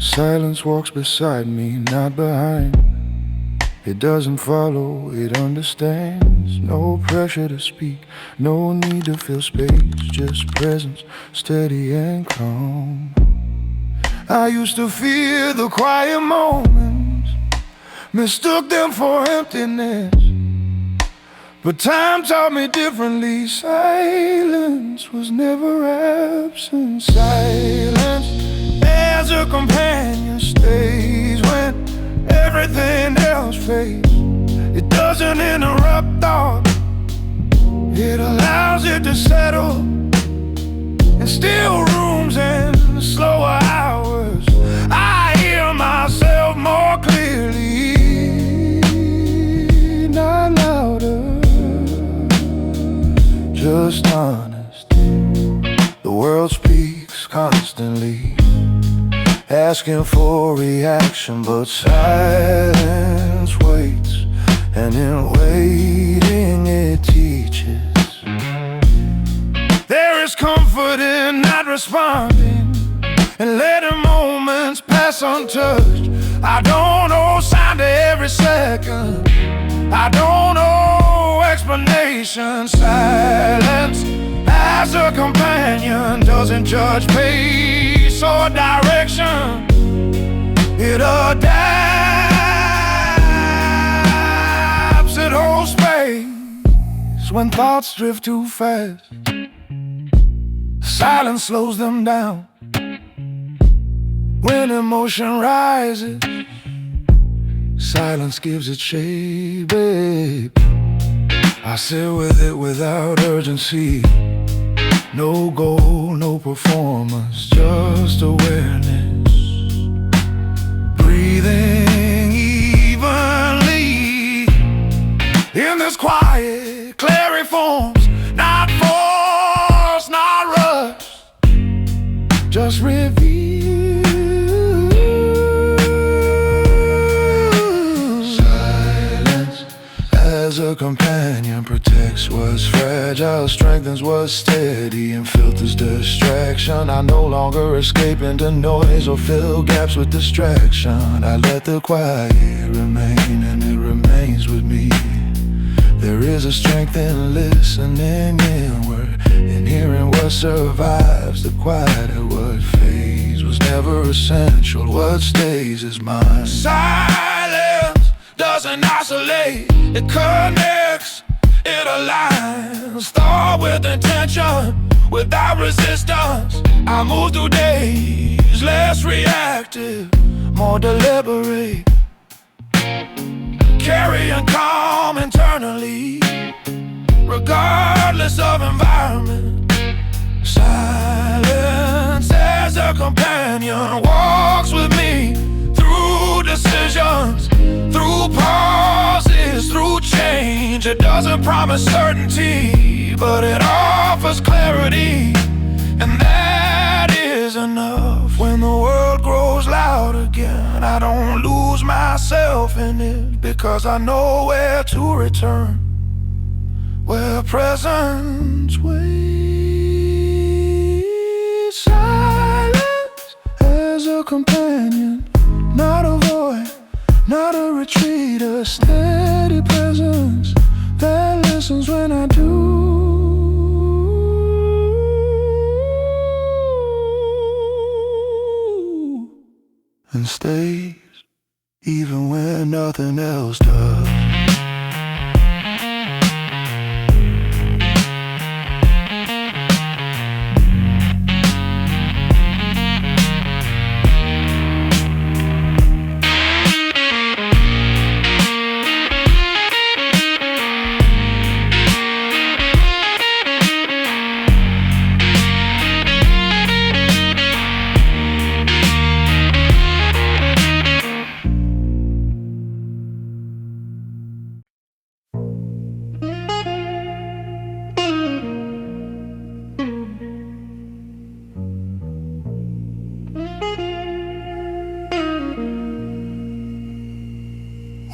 Silence walks beside me, not behind. It doesn't follow, it understands. No pressure to speak, no need to fill space. Just presence, steady and calm. I used to fear the quiet moments, mistook them for emptiness. But time taught me differently. Silence was never absent. Silence as a companion stays when everything else fades. It doesn't interrupt thought, it allows it to settle. In still rooms and slower hours, I hear myself more clearly, not louder, just honest. The world speaks constantly, asking for reaction, but silence waits, and in waiting it teaches. There is comfort in not responding and letting moments pass untouched. I don't owe sign to every second, I don't owe explanation. Silence as a companion doesn't judge pace or direction. It adapts, it holds space when thoughts drift too fast. Silence slows them down. When emotion rises, silence gives it shape, babe. I sit with it without urgency. No goal, no performance, just awareness. Breathing evenly in this quiet, clariforms. Not forced, not rushed, just reveal. Silence as a companion protects what's fragile, strengthens what's steady, and filters distraction. I no longer escape into noise or fill gaps with distraction. I let the quiet remain, and it remains with me. There is a strength in listening inward, in hearing what survives the quiet. What fades was never essential, what stays is mine. Silence doesn't isolate, it connects, it aligns. Thought with intention, without resistance. I move through days, less reactive, more deliberate. Carrying calm internally, regardless of environment. Silence as a companion walks with me through decisions, through pauses, through change. It doesn't promise certainty, but it offers clarity, and that is enough. When the world grows loud again, I don't lose myself in it, because I know where to return, where presence waits. Silence as a companion, not a void, not a retreat, a steady presence that listens when I do, and stays even when nothing else does.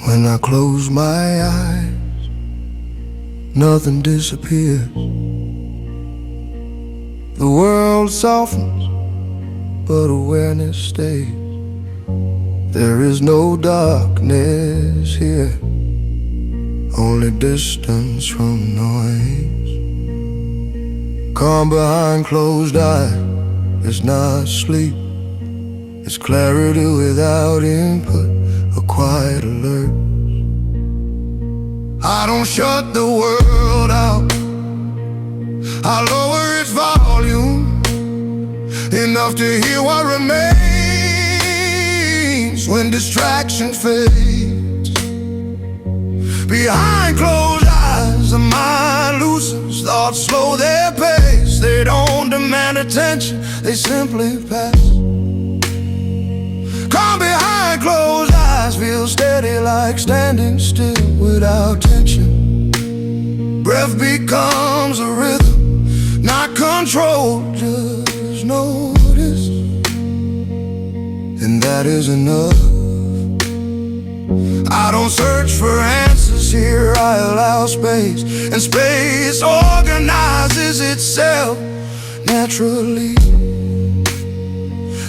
When I close my eyes, nothing disappears. The world softens, but awareness stays. There is no darkness here, only distance from noise. Calm behind closed eyes, it's not sleep, it's clarity without input, a quiet alert. I don't shut the world out, I lower its volume enough to hear what remains when distraction fades. Behind closed eyes, the mind loosens, thoughts slow their pace. They don't demand attention, they simply pass. Calm behind closed eyes, feel steady like standing still without tension. Breath becomes a rhythm, not control, just notice, and that is enough. I don't search for answers here, I allow space, and space organizes itself naturally.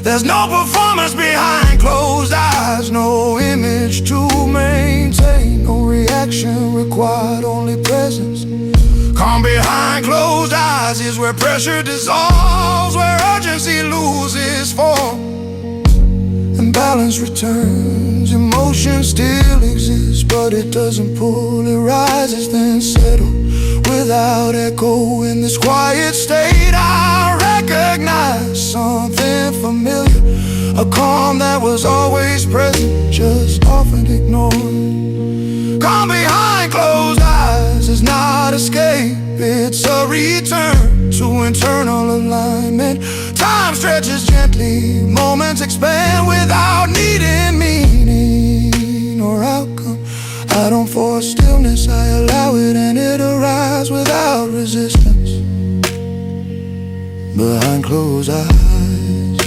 There's no performance behind closed eyes, no image to maintain, no reaction required, only presence. Calm behind closed eyes is where pressure dissolves, where urgency loses form and balance returns. Emotion still exists, but it doesn't pull, it rises then settles without echo. In this quiet state I recognize something familiar, a calm that was always present, just often ignored. Calm behind closed eyes is not escape, it's a return to internal alignment. Time stretches gently, moments expand without needing meaning or outcome. I don't force stillness, I allow it, and it arrives without resistance. Behind closed eyes,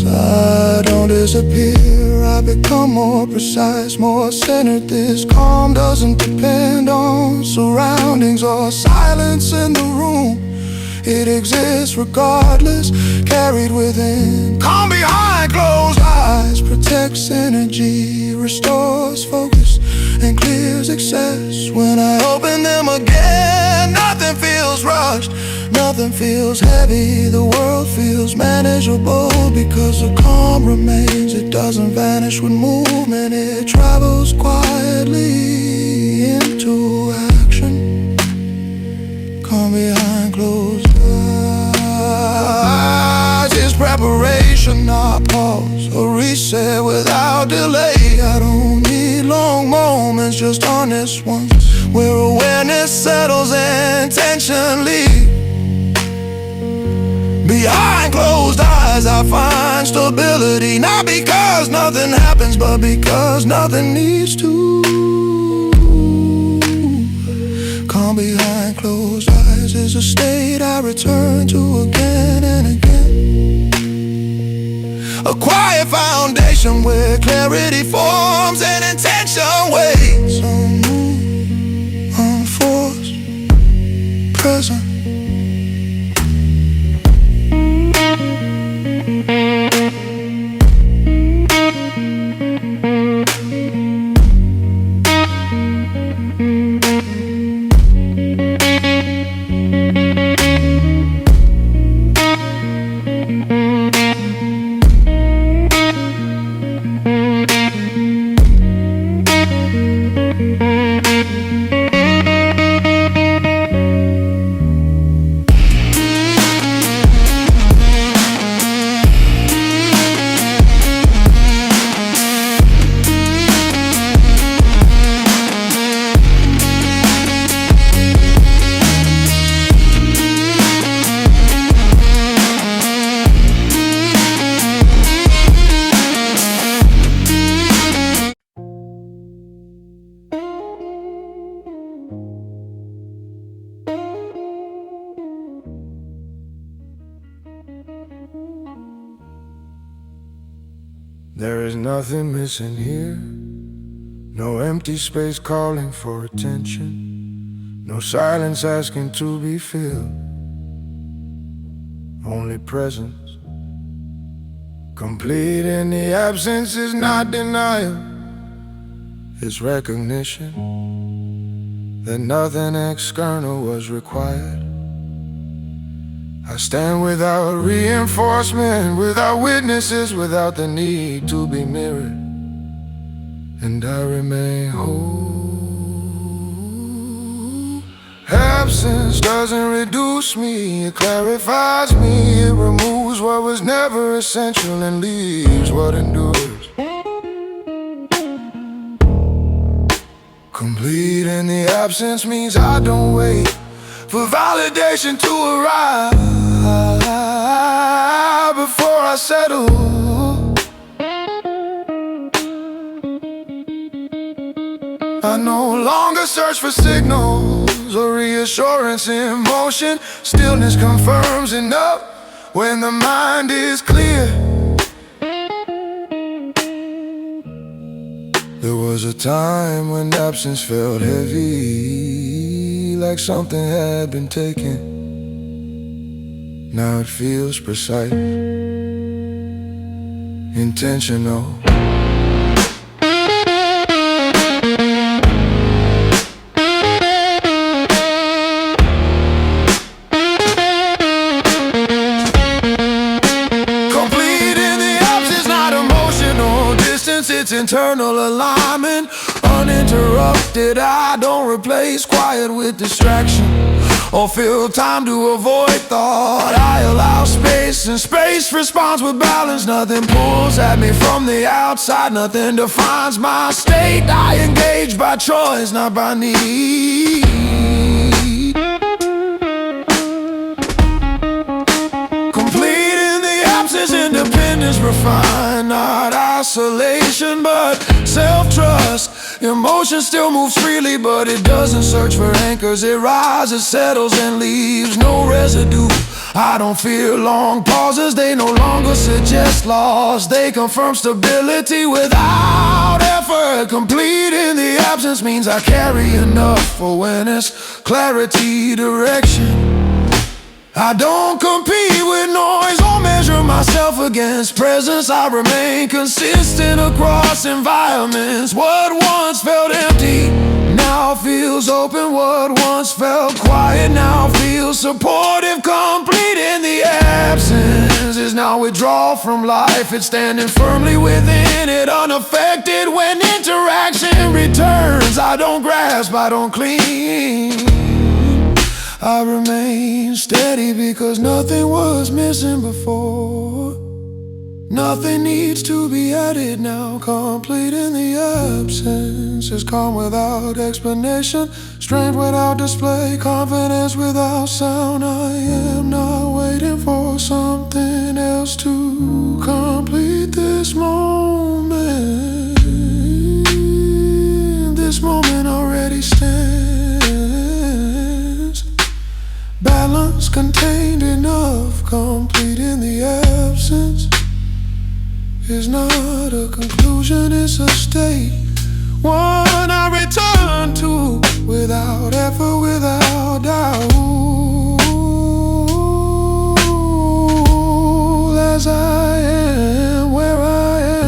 I don't disappear, I become more precise, more centered. This calm doesn't depend on surroundings or silence in the room. It exists regardless, carried within. Calm behind closed eyes protects energy, restores focus, and clears excess. When I open them again, nothing feels rushed, nothing feels heavy, the world feels manageable because the calm remains. It doesn't vanish with movement, it travels quietly into action. Calm behind closed eyes is preparation, not pause, a reset without delay. I don't need long moments, just honest ones, where awareness settles and tension leaves. Behind closed eyes I find stability, not because nothing happens, but because nothing needs to. Calm behind closed eyes is a state I return to again and again. A quiet foundation where clarity forms and intention waits. Unforced, present. There is nothing missing here, no empty space calling for attention, no silence asking to be filled, only presence. Complete in the absence is not denial, it's recognition that nothing external was required. I stand without reinforcement, without witnesses, without the need to be mirrored, and I remain whole. Absence doesn't reduce me, it clarifies me. It removes what was never essential and leaves what endures. Complete in the absence means I don't wait for validation to arrive before I settle. I no longer search for signals or reassurance in motion. Stillness confirms enough when the mind is clear. There was a time when absence felt heavy, like something had been taken. Now it feels precise, intentional. It's internal alignment, uninterrupted. I don't replace quiet with distraction or fill time to avoid thought. I allow space, and space responds with balance. Nothing pulls at me from the outside, nothing defines my state. I engage by choice, not by need. Complete in the absence, independence refined, not isolation but self-trust. Emotion still moves freely, but it doesn't search for anchors. It rises, settles, and leaves no residue. I don't fear long pauses, they no longer suggest loss. They confirm stability without effort. Complete in the absence means I carry enough awareness, clarity, direction. I don't compete with noise or measure myself against presence. I remain consistent across environments. What once felt empty now feels open. What once felt quiet now feels supportive. Complete in the absence is now withdrawal from life. It's standing firmly within it, unaffected when interaction returns. I don't grasp, I don't cling. I remain steady because nothing was missing before. Nothing needs to be added now. Complete in the absence is calm without explanation, strength without display, confidence without sound. I am not waiting for something else to complete this moment. This moment already stands. Balance contained enough. Complete in the absence is not a conclusion, it's a state. One I return to without effort, without doubt. As I am where I am.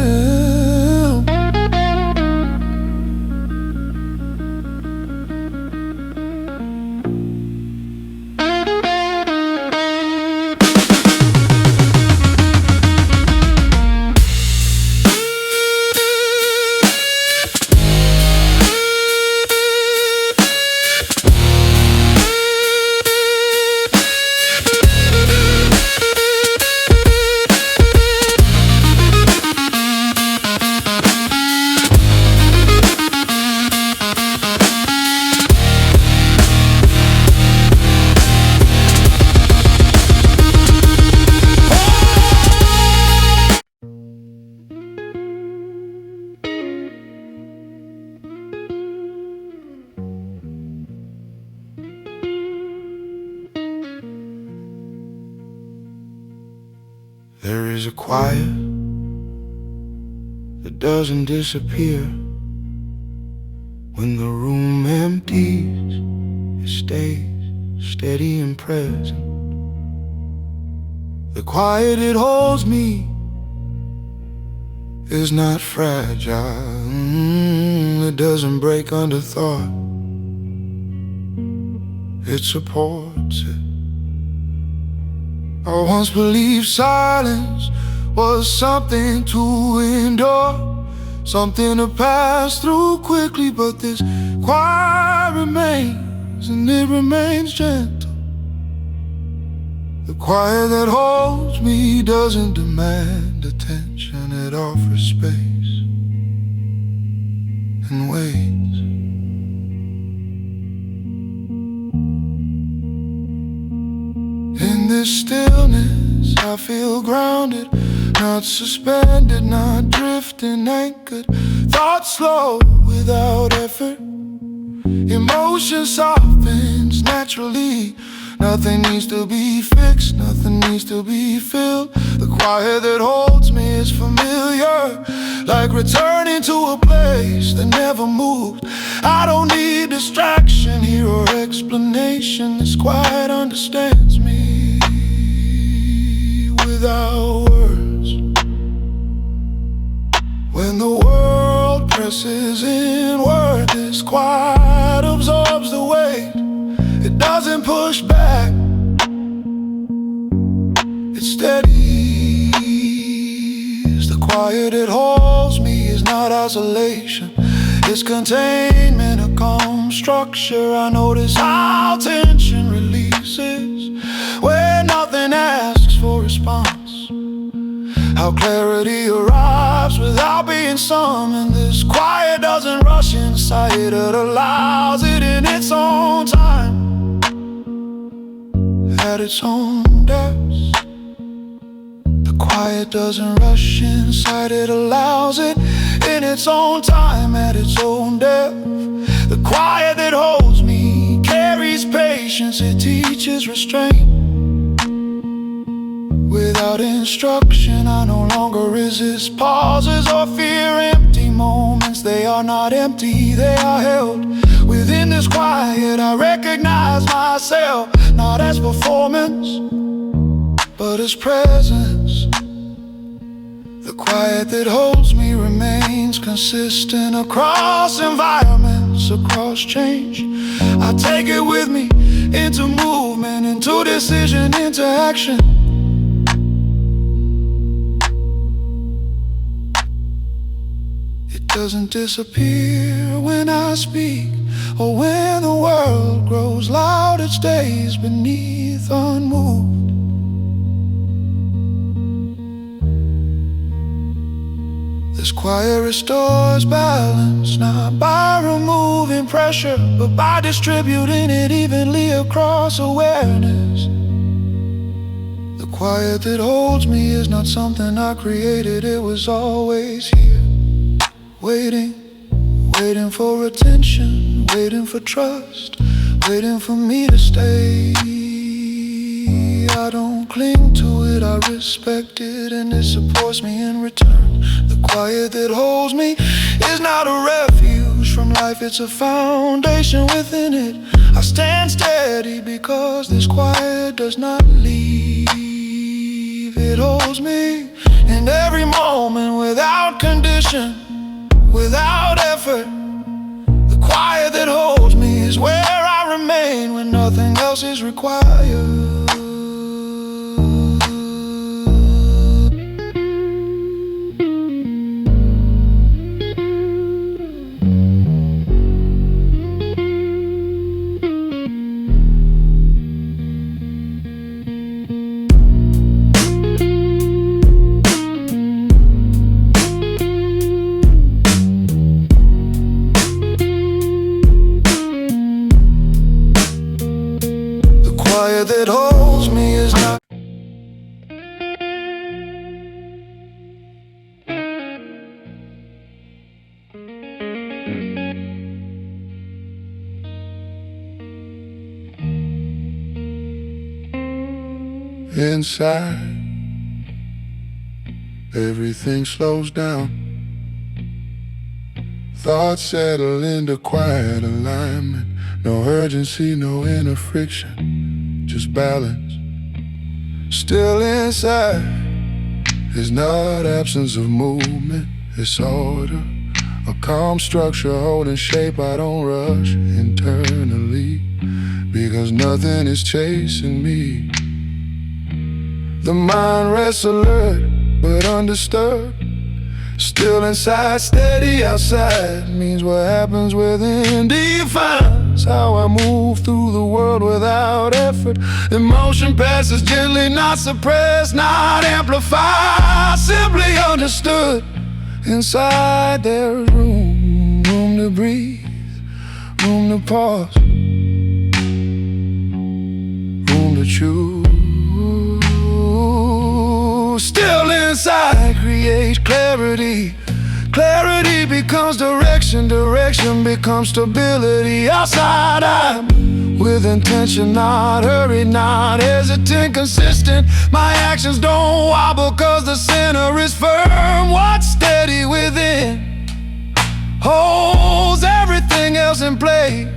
There is a quiet that doesn't disappear when the room empties. It stays steady and present. The quiet, it holds me is not fragile. It doesn't break under thought. It supports it. I once believed silence was something to endure, something to pass through quickly, but this quiet remains, and it remains gentle. The quiet that holds me doesn't demand attention, it offers space and waits. In this stillness I feel grounded, not suspended, not drifting, anchored. Thoughts slow without effort, emotion softens naturally. Nothing needs to be fixed, nothing needs to be filled. The quiet that holds me is familiar, like returning to a place that never moves. I don't need distraction here or explanation. This quiet understands me without words. When the world presses inward, this quiet absorbs the weight. It doesn't push back, it steadies. The quiet that holds me is not isolation, it's containment, a calm structure. I notice how tension releases when nothing asks for response, how clarity arrives without being summoned. This quiet doesn't rush inside, it allows it in its own time, at its own depths. The quiet doesn't rush inside, it allows it in its own time, at its own depth. The quiet that holds me carries patience, it teaches restraint. Without instruction, I no longer resist pauses or fear empty moments. They are not empty, they are held. Within this quiet, I recognize myself, not as performance, but as presence. The quiet that holds me remains consistent across environments, across change. I take it with me into movement, into decision, into action. It doesn't disappear when I speak, or when the world grows loud, it stays beneath unmoved. This quiet restores balance, not by removing pressure, but by distributing it evenly across awareness. The quiet that holds me is not something I created, it was always here, waiting for attention, waiting for trust, waiting for me to stay. I don't cling to it, I respect it, and it supports me in return. The quiet that holds me is not a refuge from life, it's a foundation within it. I stand steady because this quiet does not leave. It holds me in every moment without condition, without effort. The quiet that holds me is where I remain when nothing else is required. That holds me is not inside. Everything slows down, thoughts settle into quiet alignment. No urgency, no inner friction, just balance. Still inside, is not absence of movement, it's order. A calm structure holding shape, I don't rush internally, because nothing is chasing me. The mind rests alert, but undisturbed. Still inside, steady outside, means what happens within defines how I move through the world without effort. Emotion passes gently, not suppressed, not amplified, simply understood. Inside there is room to breathe, room to pause, room to choose. Still inside creates clarity. Clarity becomes direction, direction becomes stability. Outside I'm with intention, not hurried, not hesitant, consistent. My actions don't wobble cause the center is firm. What's steady within holds everything else in place.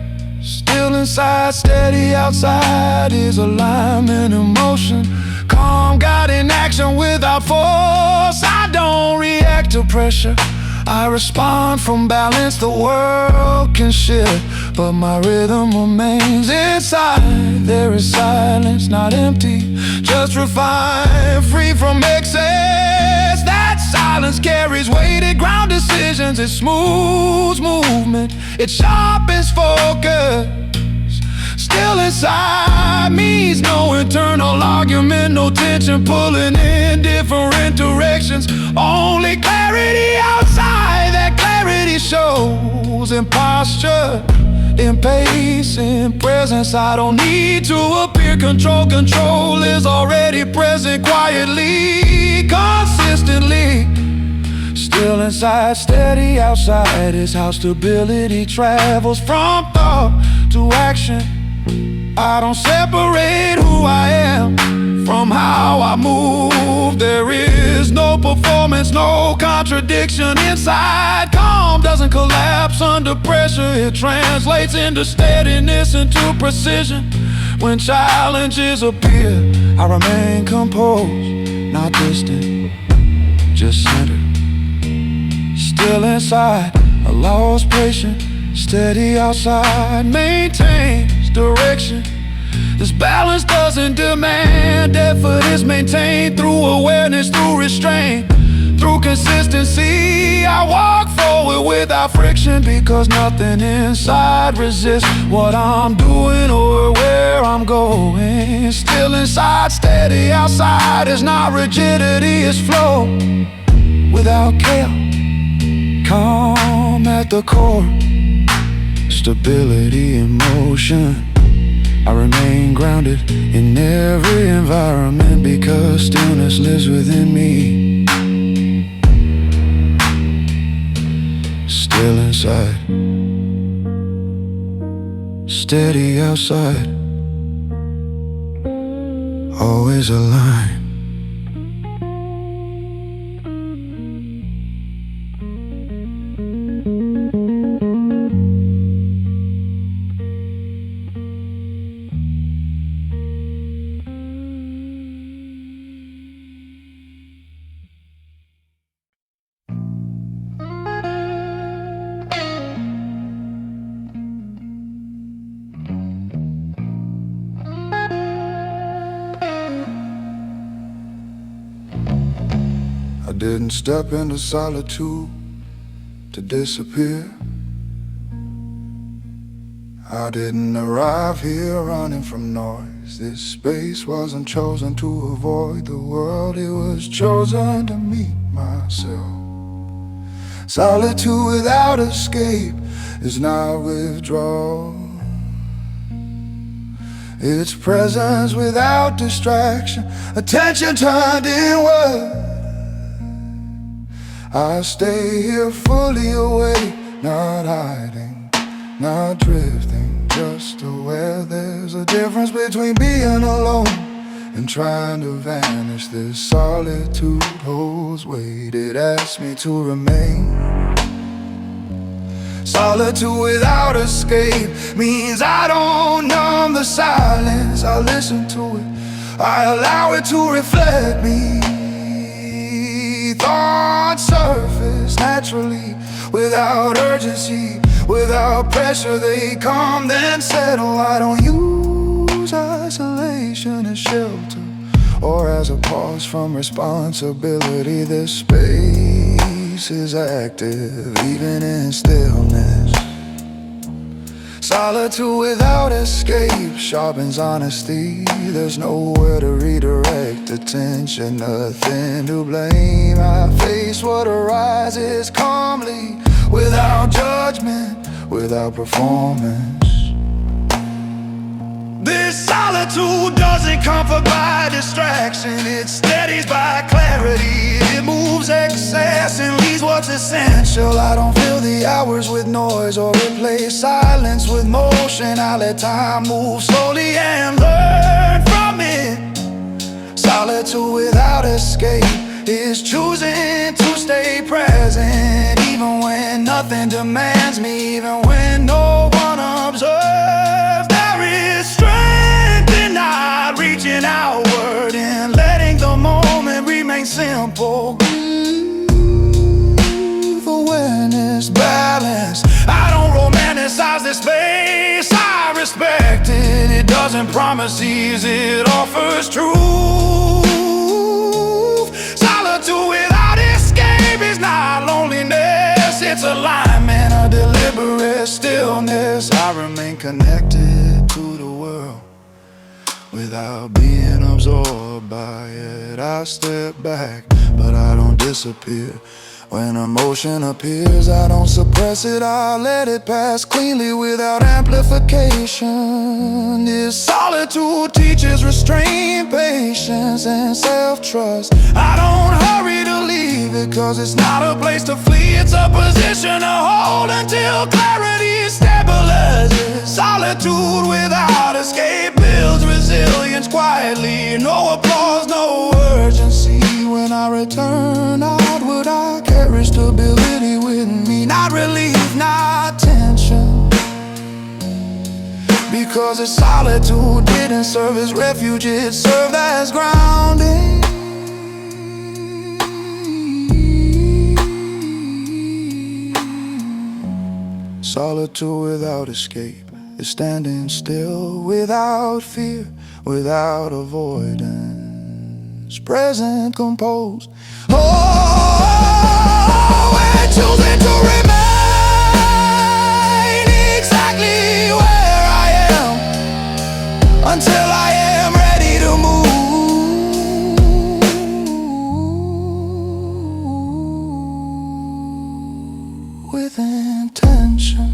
Still inside, steady outside is alignment, emotion, calm, guiding action without force. I don't react to pressure, I respond from balance. The world can shift, but my rhythm remains. Inside there is silence, not empty, just refined, free from excess. That silence carries weighted ground decisions. It smooths movement, it sharpens focus. Still inside means no internal argument, no tension pulling in different directions. Only clarity outside, that clarity shows in posture, in pace, in presence. I don't need to appear control, control is already present quietly, consistently. Still inside, steady outside is how stability travels from thought to action. I don't separate who I am from how I move. There is no performance, no contradiction inside. Calm doesn't collapse under pressure, it translates into steadiness, into precision. When challenges appear, I remain composed, not distant, just centered. Still inside, allows patience. Steady outside maintains direction. This balance doesn't demand effort, is maintained through awareness, through restraint, through consistency. I walk forward without friction, because nothing inside resists what I'm doing or where I'm going. Still inside, steady outside is not rigidity, it's flow without chaos. Calm at the core, stability in motion. I remain grounded in every environment, because stillness lives within me. Still inside, steady outside, always aligned. I didn't step into solitude to disappear. I didn't arrive here running from noise. This space wasn't chosen to avoid the world, it was chosen to meet myself. Solitude without escape is not withdrawal, it's presence without distraction, attention turned inward. I stay here fully awake, not hiding, not drifting, just aware. There's a difference between being alone and trying to vanish. This solitude holds weight, it asks me to remain. Solitude without escape means I don't numb the silence, I listen to it, I allow it to reflect me. on surface naturally, without urgency, without pressure. They come then settle. I don't use isolation as shelter or as a pause from responsibility. This space is active even in stillness. Solitude without escape sharpens honesty. There's nowhere to redirect attention, nothing to blame. I face what arises calmly, without judgment, without performance. This solitude doesn't comfort by distraction, it steadies by clarity. It moves excess and leaves what's essential. I don't fill the hours with noise or replace silence with motion. I let time move slowly and learn from it. Solitude without escape is choosing to stay present, even when nothing demands me, even when no one observes. There is strength in not reaching outward and letting the moment remain simple. Breathe, awareness, balance. I don't romanticize this space, I respect it. It doesn't promise ease, it offers truth. Solitude without escape is not loneliness, it's alignment, a deliberate stillness. I remain connected to the world without being absorbed by it. I step back, but I don't disappear. When emotion appears, I don't suppress it, I let it pass cleanly without amplification. This solitude teaches restraint, patience, and self-trust. I don't hurry to leave it, cause it's not a place to flee. It's a position to hold until clarity stabilizes. Solitude without escape builds resilience quietly. No applause, no urgency. When I return outward, I carry stability with me. Not relief, not tension, because this solitude didn't serve as refuge, it served as grounding. Solitude without escape is standing still, without fear, without avoidance, present, composed. Oh, we're choosing to remain exactly where I am until I am ready to move with intention.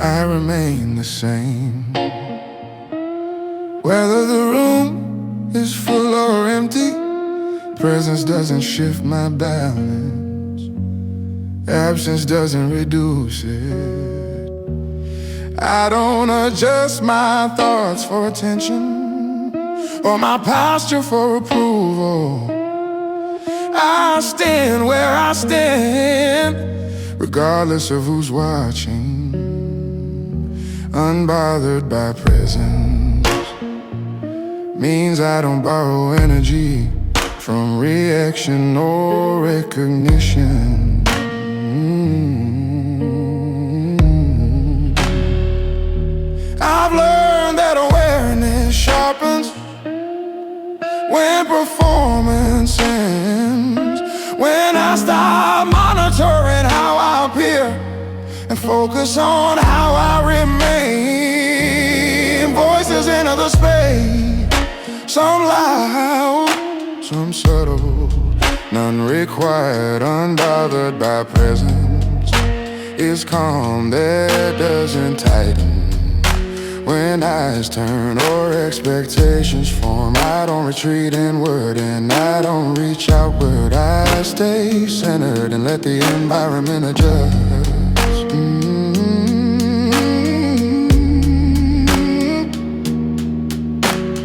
I remain the same, whether the room is full or empty. Presence doesn't shift my balance, absence doesn't reduce it. I don't adjust my thoughts for attention or my posture for approval. I stand where I stand, regardless of who's watching. Unbothered by presence means I don't borrow energy from reaction or recognition. I've learned that awareness sharpens when performance ends. When I stop monitoring how I appear and focus on how I remain. Voices enter the space. Some loud, some subtle, none required, unbothered by presence. Is calm that doesn't tighten when eyes turn or expectations form. I don't retreat inward and I don't reach outward. I stay centered and let the environment adjust.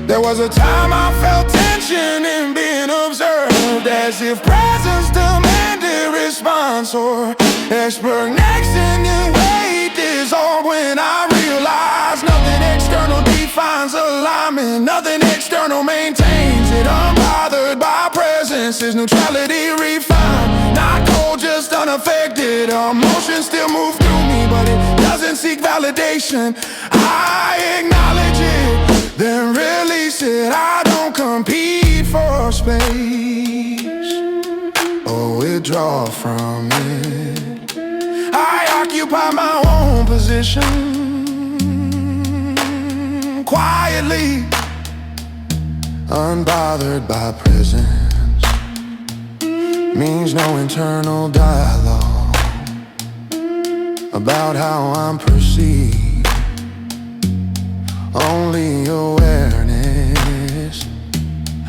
There was a time I felt tension in being observed, as if presence demanded response or explanation in weight dissolved when I realized nothing external defines alignment, nothing external maintains it. Unbothered by presence is neutrality refined, not cold, just unaffected. Emotion still move through me, but it doesn't seek validation. I acknowledge it, then release it. I don't compete for space or withdraw from it. I occupy my own position quietly, unbothered by presence. Means no internal dialogue about how I'm perceived. Only awareness.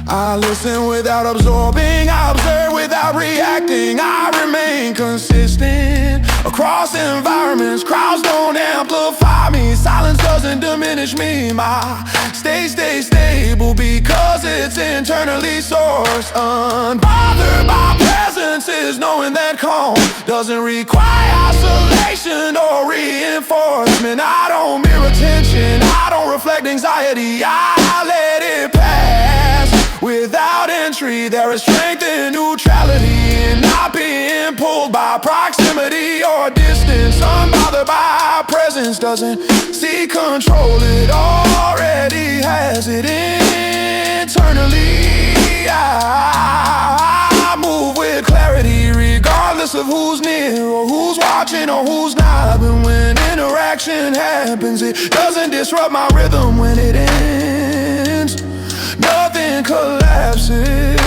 I listen without absorbing, I observe without reacting. I remain consistent across environments. Crowds don't amplify me, silence doesn't diminish me. My stay stable because it's internally sourced. Unbothered by presence is knowing that calm doesn't require isolation or reinforcement. I don't mirror tension, I don't reflect anxiety, I let it pass without entry. There is strength in neutrality and not being pulled by proximity or distance. Unbothered by presence doesn't seek control, it already has it internally. I move with clarity regardless of who's near or who's watching or who's not. But when interaction happens, it doesn't disrupt my rhythm. When it ends, nothing collapses.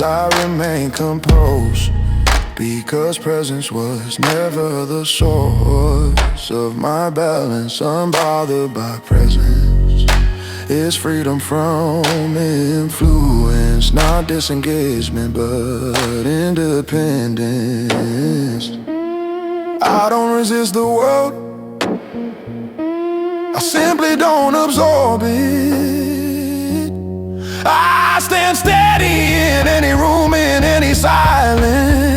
I remain composed because presence was never the source of my balance. Unbothered by presence is freedom from influence, not disengagement but independence. I don't resist the world, I simply don't absorb it. I stand steady in any room, in any silence.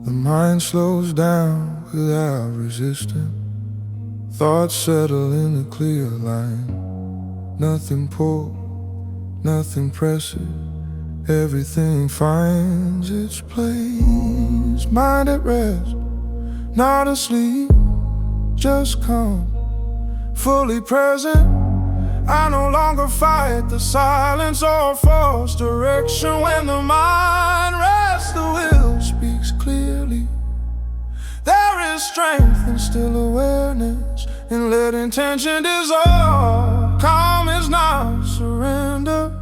The mind slows down without resisting. Thoughts settle in a clear line. Nothing pulled, nothing presses. Everything finds its place. Mind at rest, not asleep, just calm, fully present. I no longer fight the silence or force direction. When the mind rests, the will speaks clearly. There is strength in still awareness, in letting tension dissolve. Calm is not surrender,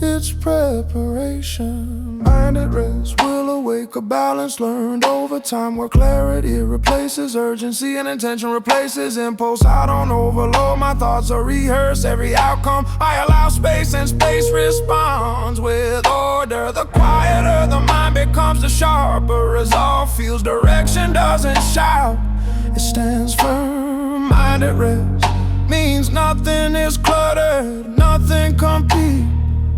it's preparation. Mind at rest will awake, a balance learned over time, where clarity replaces urgency and intention replaces impulse. I don't overload my thoughts or rehearse every outcome. I allow space and space responds with order. The quieter the mind becomes, the sharper resolve feels. Direction doesn't shout, it stands firm. Mind at rest means nothing is cluttered, nothing compete,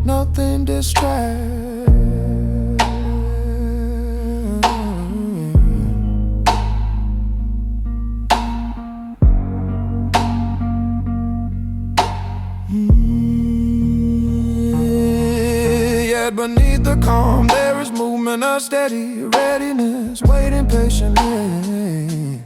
nothing distract. Yet beneath the calm there is movement, a steady readiness, waiting patiently.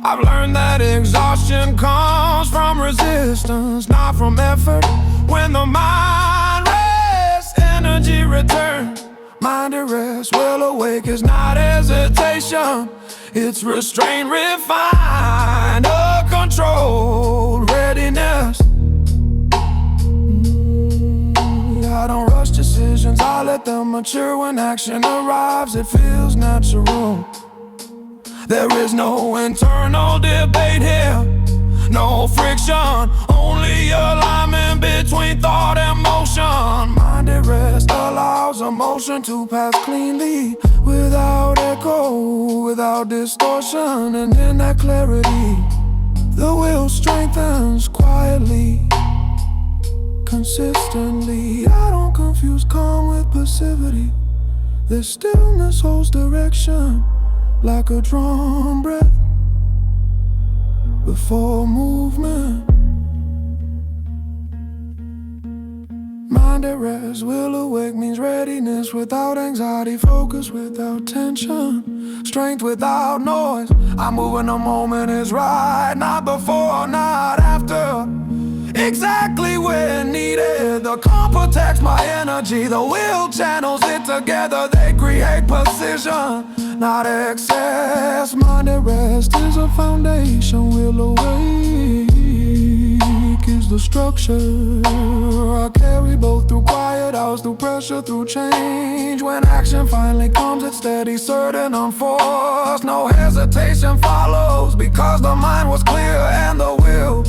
I've learned that exhaustion comes from resistance, not from effort. When the mind rests, energy returns. Mind at rest, will awake is not hesitation. It's restraint, refined, a controlled readiness. I don't rush decisions, I let them mature. When action arrives, it feels natural. There is no internal debate here, no friction, only alignment between thought and motion. Mind at rest allows emotion to pass cleanly, without echo, without distortion. And in that clarity, the will strengthens quietly, consistently. I don't confuse calm with passivity. The stillness holds direction, like a drawn breath before movement. Mind at rest, will awake means readiness without anxiety, focus without tension, strength without noise. I move when the moment is right, not before, not after, exactly when needed. The calm protects my energy, the will channels it together. They create precision, not excess. Mind at rest is a foundation, will awake is the structure. I carry both through quiet hours, through pressure, through change. When action finally comes, it's steady, certain, unforced. No hesitation follows, because the mind was clear and the will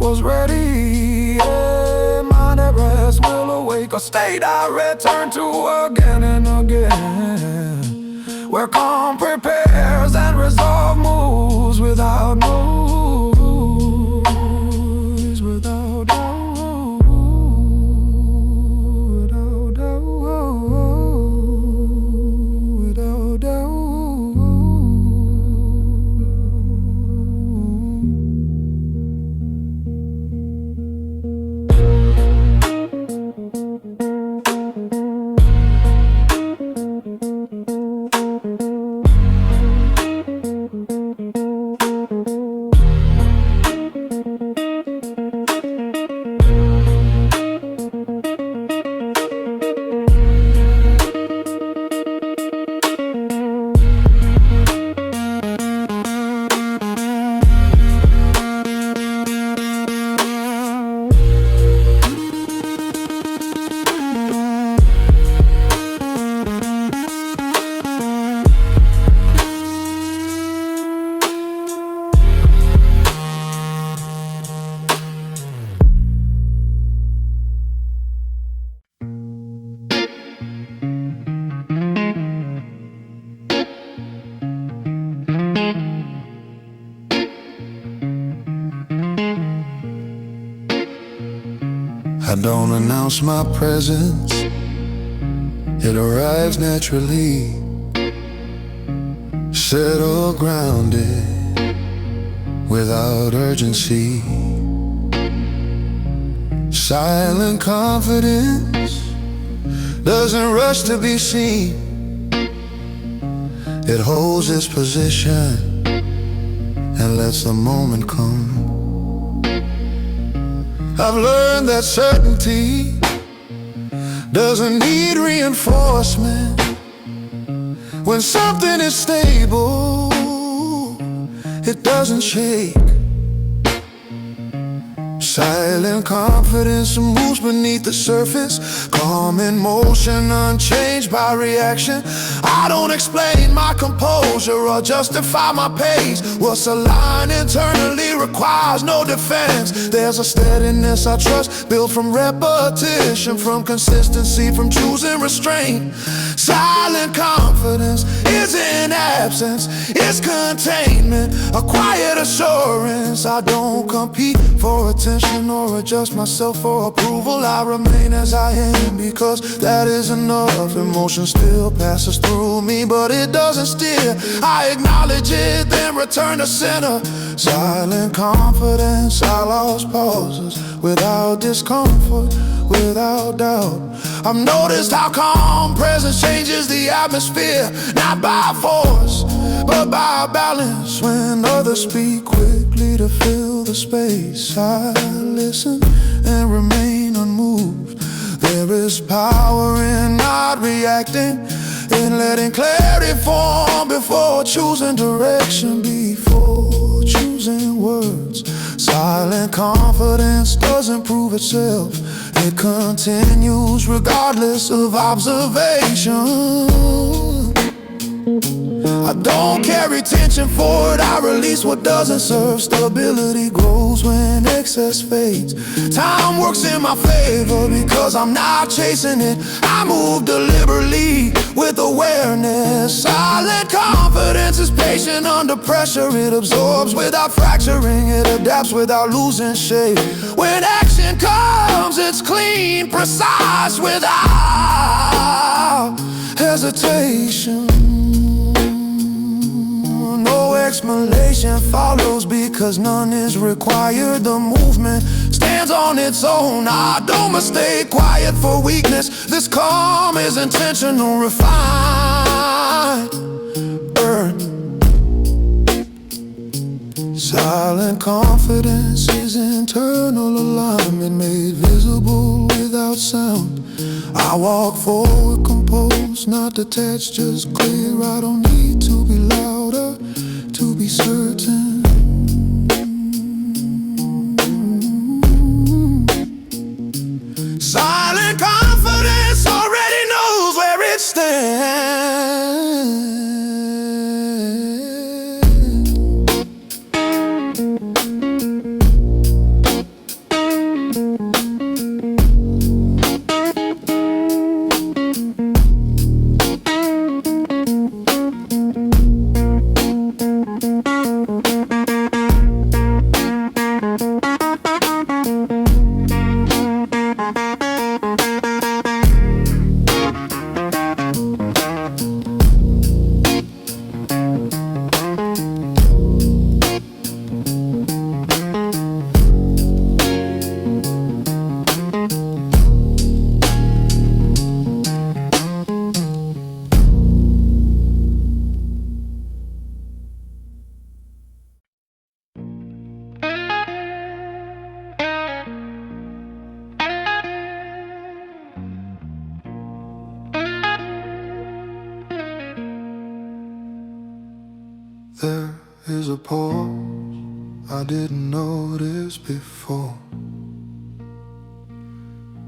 was ready. Yeah, mind at rest, will awake, a state I return to again and again, where calm prepares and resolve moves without noise, without doubt, without doubt, without doubt. I don't announce my presence, it arrives naturally, settled, grounded, without urgency. Silent confidence doesn't rush to be seen. It holds its position and lets the moment come. I've learned that certainty doesn't need reinforcement. When something is stable, it doesn't shake. Silent confidence moves beneath the surface, calm in motion, unchanged by reaction. I don't explain my composure or justify my pace. What's aligned internally requires no defense. There's a steadiness I trust, built from repetition, from consistency, from choosing restraint. Silent confidence isn't absence, it's containment, a quiet assurance. I don't compete for attention or adjust myself for approval. I remain as I am because that is enough. Emotion still passes through me, but it doesn't steer. I acknowledge it, then return to center. Silent confidence allows pauses without discomfort, without doubt. I've noticed how calm presence changes the atmosphere, not by force, but by balance. When others speak quickly to fill the space, I listen and remain unmoved. There is power in not reacting, in letting clarity form before choosing direction, before choosing words. Silent confidence doesn't prove itself, it continues regardless of observation. I don't carry tension forward, I release what doesn't serve. Stability grows when excess fades. Time works in my favor because I'm not chasing it. I move deliberately with awareness. Silent confidence is patient under pressure. It absorbs without fracturing, it adapts without losing shape. When action comes, it's clean, precise, without hesitation. No explanation follows because none is required. The movement stands on its own. I don't mistake quiet for weakness. This calm is intentional, refined, earned. Silent confidence is internal alignment made visible without sound. I walk forward composed, not detached, just clear. I don't need to be louder to be certain. Silent confidence already knows where it stands. There is a pause I didn't notice before,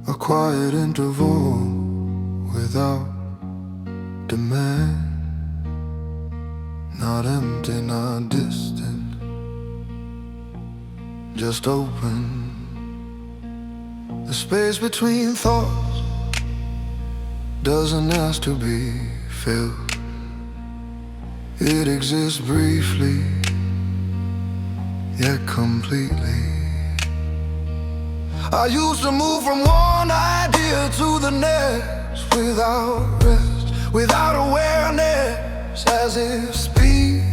a quiet interval without demand, not empty, not distant, just open. The space between thoughts doesn't ask to be filled. It exists briefly, yet completely. I used to move from one idea to the next without rest, without awareness, as if speed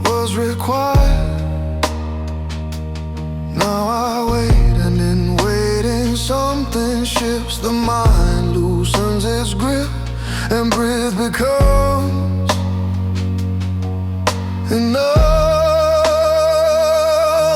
was required. Now I wait, and in waiting something shifts. The mind loosens its grip, and breathe becomes enough.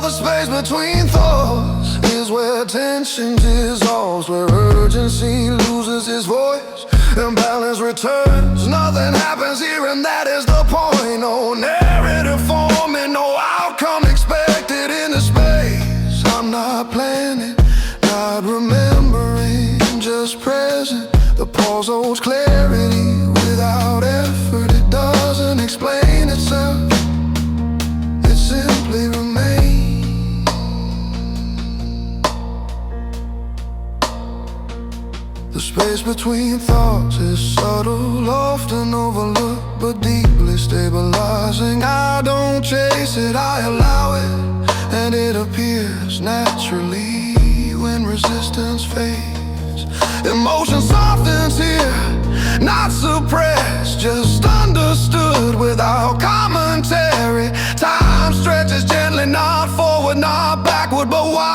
The space between thoughts is where tension dissolves, where urgency loses its voice and balance returns. Nothing happens here, and that is the point. No narrative forming, no outcome expected in the space. I'm not planning, not remembering, just present, The pause holds clarity without effort. It doesn't explain itself, it simply remains. The space between thoughts is subtle, often overlooked, but deeply stabilizing. I don't chase it, I allow it, and it appears naturally when resistance fades. Emotion softens here, not suppressed, just understood without commentary. Time stretches gently, not forward, not backward, but why?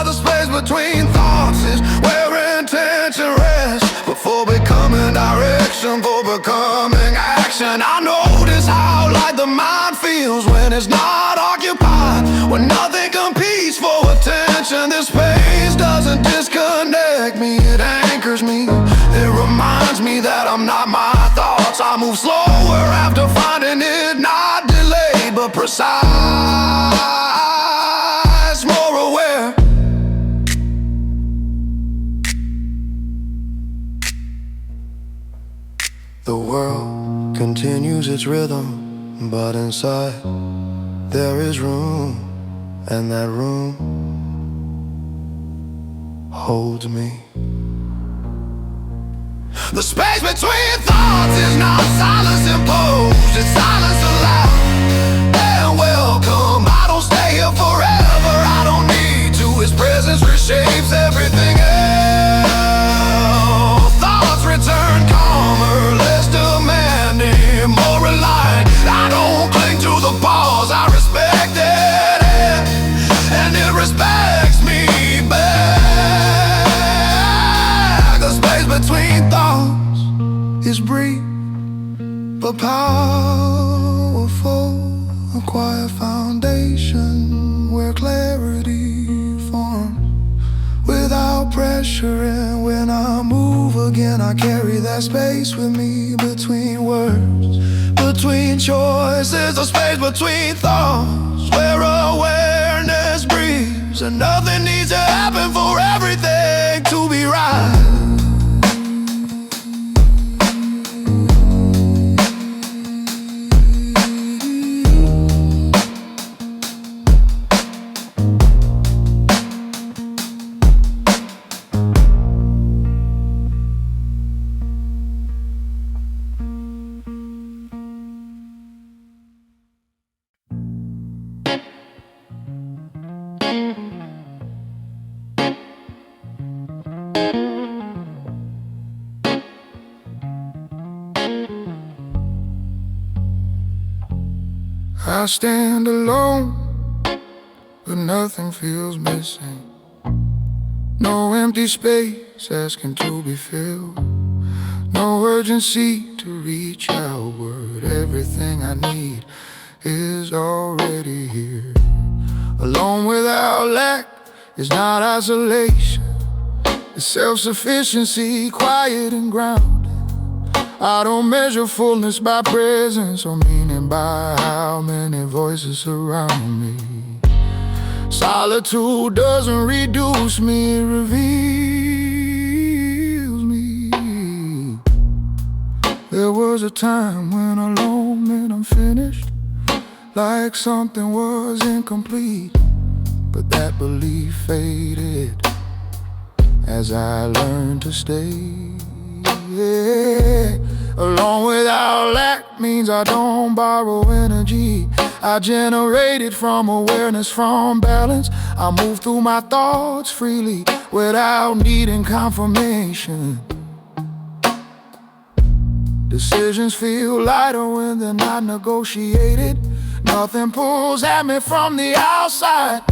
The space between thoughts is where intention rests, before becoming direction, for becoming action. I notice how light the mind feels when it's not occupied, when nothing competes for attention. This space doesn't disconnect me, it anchors me. It reminds me that I'm not my thoughts. I move slower after finding it, not delayed but precise, more aware. The world continues its rhythm, but inside there is room, and that room holds me. The space between thoughts is not silence imposed, it's silence allowed and welcome. I don't stay here forever, I don't need to. His presence reshapes everything else. Thoughts return calmer, less demanding, more reliant. I don't cling to the pause, I respect it, and it respects me back. The space between thoughts is brief but powerful, a quiet foundation where clarity forms without pressure. And when I move again, I carry that space with me, between words, between choices. The space between thoughts where awareness breathes, and nothing needs to happen for everything to be right. I stand alone, but nothing feels missing. No empty space asking to be filled, no urgency to reach outward. Everything I need is already here. Alone without lack is not isolation, it's self-sufficiency, quiet and grounded. I don't measure fullness by presence or meaning by how many voices surround me. Solitude doesn't reduce me, it reveals me. There was a time when alone meant unfinished, like something was incomplete. But that belief faded as I learned to stay. Alone without lack means I don't borrow energy, I generate it from awareness, from balance. I move through my thoughts freely without needing confirmation. Decisions feel lighter when they're not negotiated. Nothing pulls at me from the outside,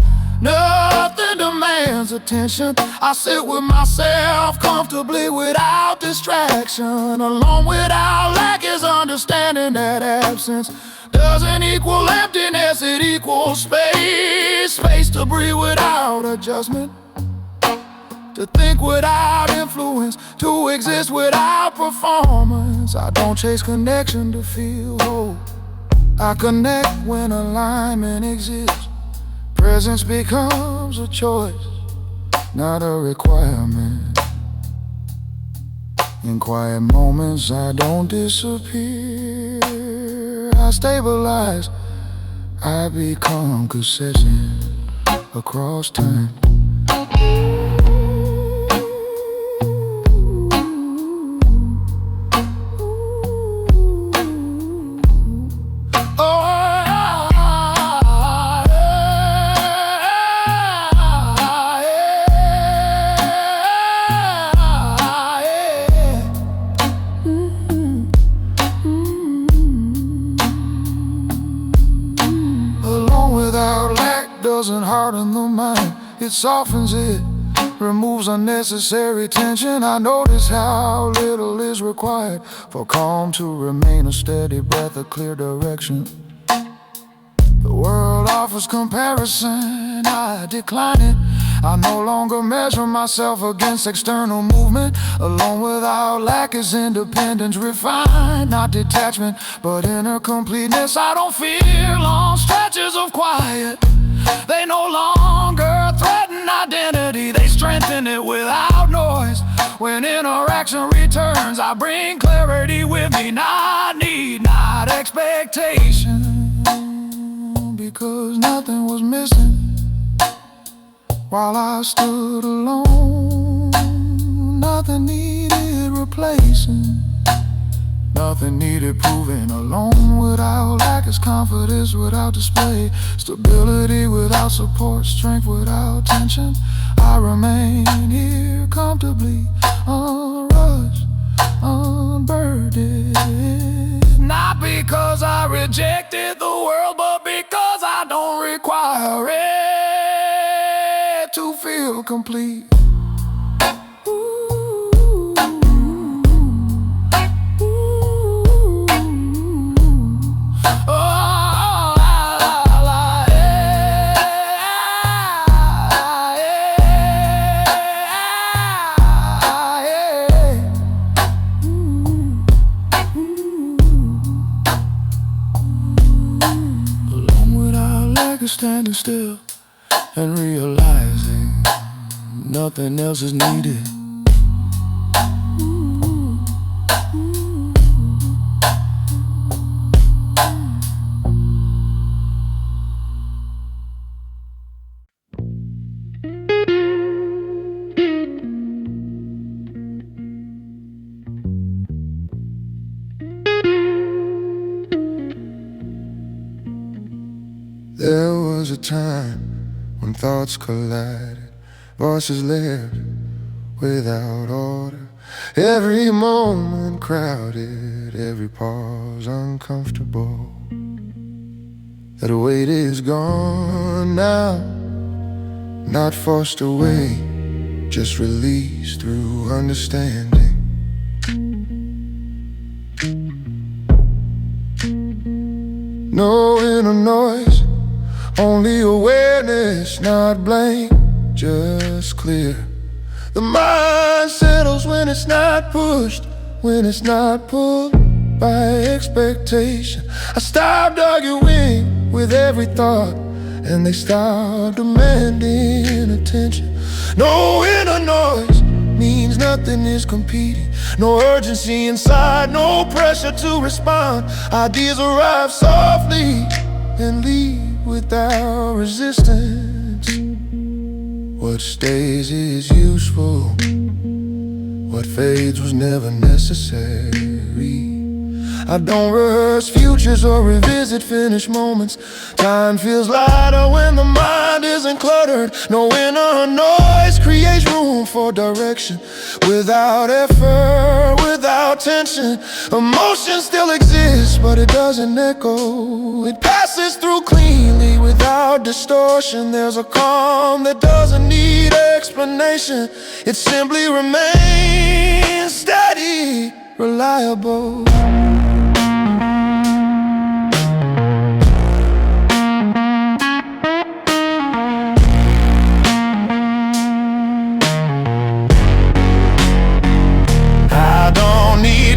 nothing demands attention. I sit with myself comfortably without distraction. Alone without lack is understanding that absence doesn't equal emptiness, it equals space. Space to breathe without adjustment, to think without influence, to exist without performance. I don't chase connection to feel whole, I connect when alignment exists. Presence becomes a choice, not a requirement. In quiet moments I don't disappear, I stabilize, I become consistent across time. Doesn't harden the mind, it softens it, removes unnecessary tension. I notice how little is required for calm to remain a steady breath, a clear direction. The world offers comparison, I decline it. I no longer measure myself against external movement. Alone without lack is independence refined, not detachment, but inner completeness. I don't fear long stretches of quiet. They no longer threaten identity, they strengthen it without noise. When interaction returns, I bring clarity with me, not need, not expectation. Because nothing was missing while I stood alone. Nothing needed replacing, nothing needed proving. Alone without lack is confidence without display, stability without support, strength without tension. I remain here comfortably, unrushed, unburdened. Not because I rejected the world, but because I don't require it to feel complete. Standing still and realizing nothing else is needed. There was a time when thoughts collided, voices lived without order. Every moment crowded, every pause uncomfortable. That weight is gone now, not forced away, just released through understanding. No inner noise, only awareness, not blame, just clear. The mind settles when it's not pushed, when it's not pulled by expectation. I stopped arguing with every thought, and they stopped demanding attention. No inner noise means nothing is competing. No urgency inside, no pressure to respond. Ideas arrive softly and leave without resistance. What stays is useful, what fades was never necessary. I don't rehearse futures or revisit finished moments. Time feels lighter when the mind isn't cluttered. No inner noise creates room for direction. Without effort, without tension, emotion still exists, but it doesn't echo. It passes through cleanly without distortion. There's a calm that doesn't need explanation. It simply remains steady, reliable.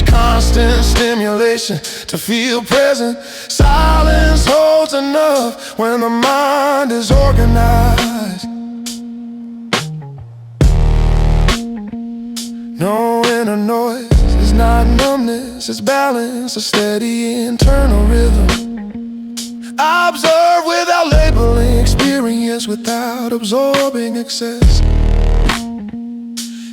Constant stimulation to feel present. Silence holds enough when the mind is organized. No inner noise is not numbness, it's balance, a steady internal rhythm. I observe without labeling, experience without absorbing excess.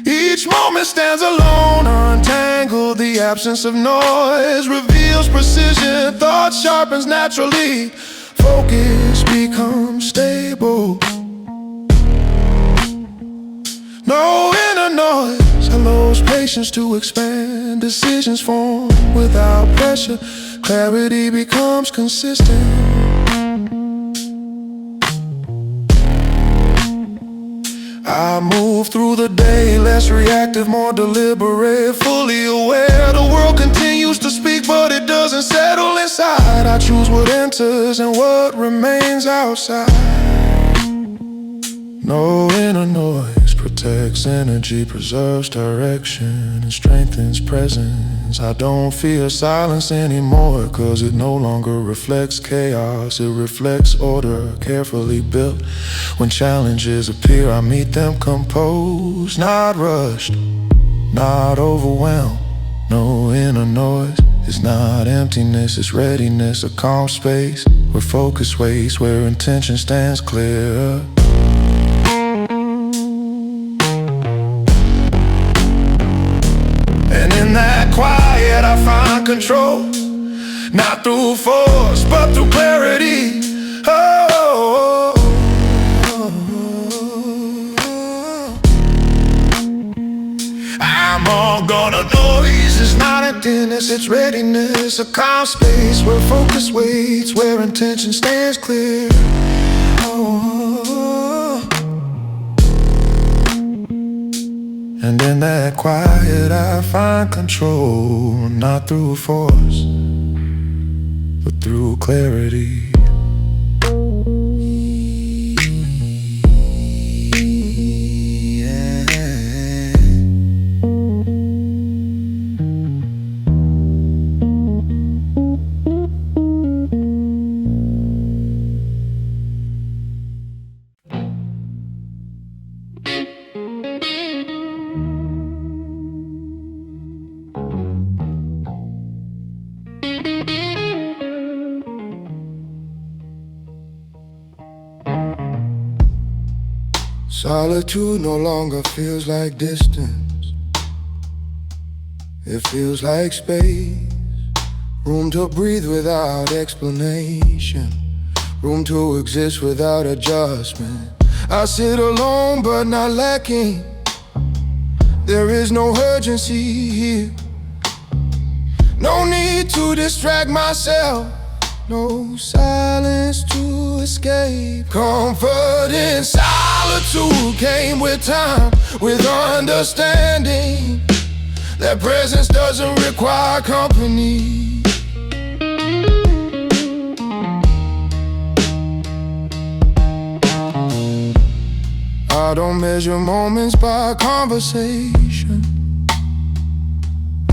Each moment stands alone, untangled. The absence of noise reveals precision. Thought sharpens naturally. Focus becomes stable. No inner noise allows patience to expand. Decisions form without pressure. Clarity becomes consistent. I move through the day, less reactive, more deliberate, fully aware. The world continues to speak, but it doesn't settle inside. I choose what enters and what remains outside. No inner noise protects energy, preserves direction, and strengthens presence. I don't fear silence anymore, 'cause it no longer reflects chaos. It reflects order, carefully built. When challenges appear, I meet them composed, not rushed, not overwhelmed. No inner noise, it's not emptiness, it's readiness, a calm space where focus waits, where intention stands clear. And in that quiet I find control, not through force, but through clarity. Oh, I'm all gonna noise, it's not emptiness, it's readiness, a calm space where focus waits, where intention stands clear. Oh, and in that quiet I find control, not through force, but through clarity. Solitude no longer feels like distance. It feels like space. Room to breathe without explanation. Room to exist without adjustment. I sit alone but not lacking. There is no urgency here. No need to distract myself. No silence to escape. Comfort in solitude came with time, with understanding that presence doesn't require company. I don't measure moments by conversation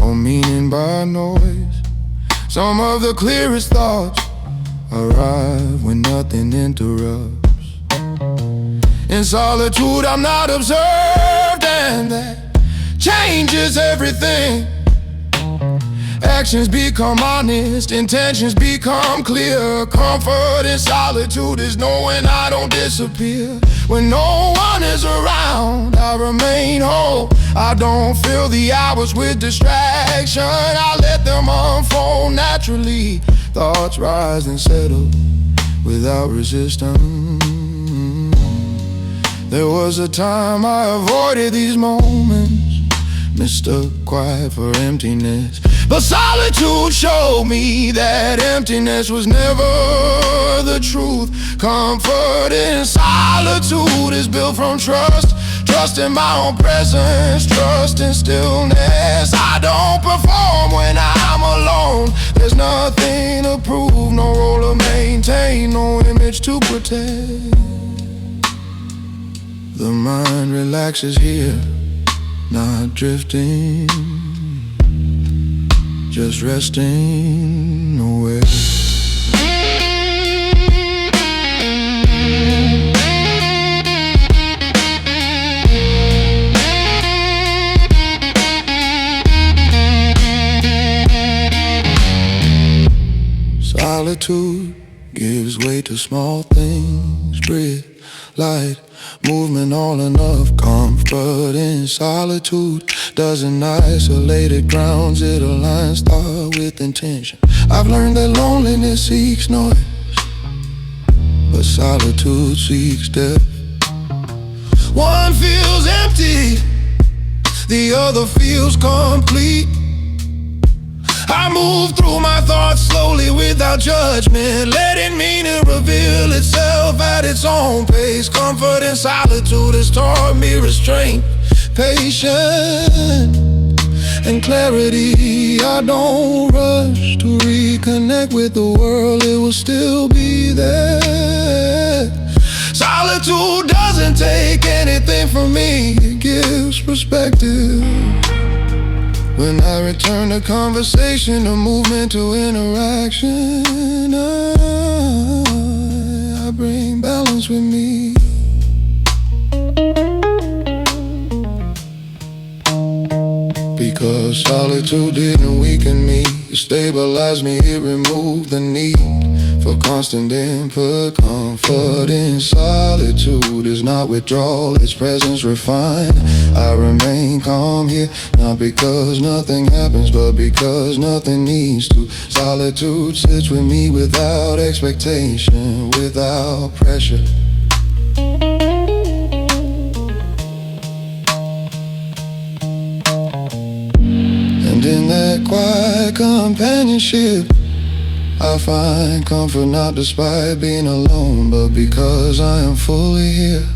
or meaning by noise. Some of the clearest thoughts arrive when nothing interrupts. In solitude I'm not observed, and that changes everything. Actions become honest, intentions become clear. Comfort in solitude is knowing I don't disappear. When no one is around, I remain whole. I don't fill the hours with distraction. I let them unfold naturally. Thoughts rise and settle without resistance. There was a time I avoided these moments, mistook quiet for emptiness. But solitude showed me that emptiness was never the truth. Comfort in solitude is built from trust. Trust in my own presence, trust in stillness. I don't perform when I'm alone. There's nothing to prove, no role to maintain, no image to protect. The mind relaxes here, not drifting, just resting away. solitude gives way to small things. Breathe, light, movement, all enough comfort in solitude. Doesn't isolate, it grounds, it aligns thought with intention. I've learned that loneliness seeks noise, but solitude seeks depth. One feels empty, the other feels complete. I move through my thoughts slowly without judgment, letting meaning reveal itself at its own pace. Comfort in solitude has taught me restraint, patience, and clarity. I don't rush to reconnect with the world, it will still be there. Solitude doesn't take anything from me, it gives perspective. When I return to conversation, to movement, to interaction, I bring balance with me. Because solitude didn't weaken me, it stabilized me, it removed the need for constant input. Comfort in solitude is not withdrawal, it's presence refined. I remain calm here, not because nothing happens, but because nothing needs to. Solitude sits with me without expectation, without pressure. And in that quiet companionship, I find comfort not despite being alone, but because I am fully here.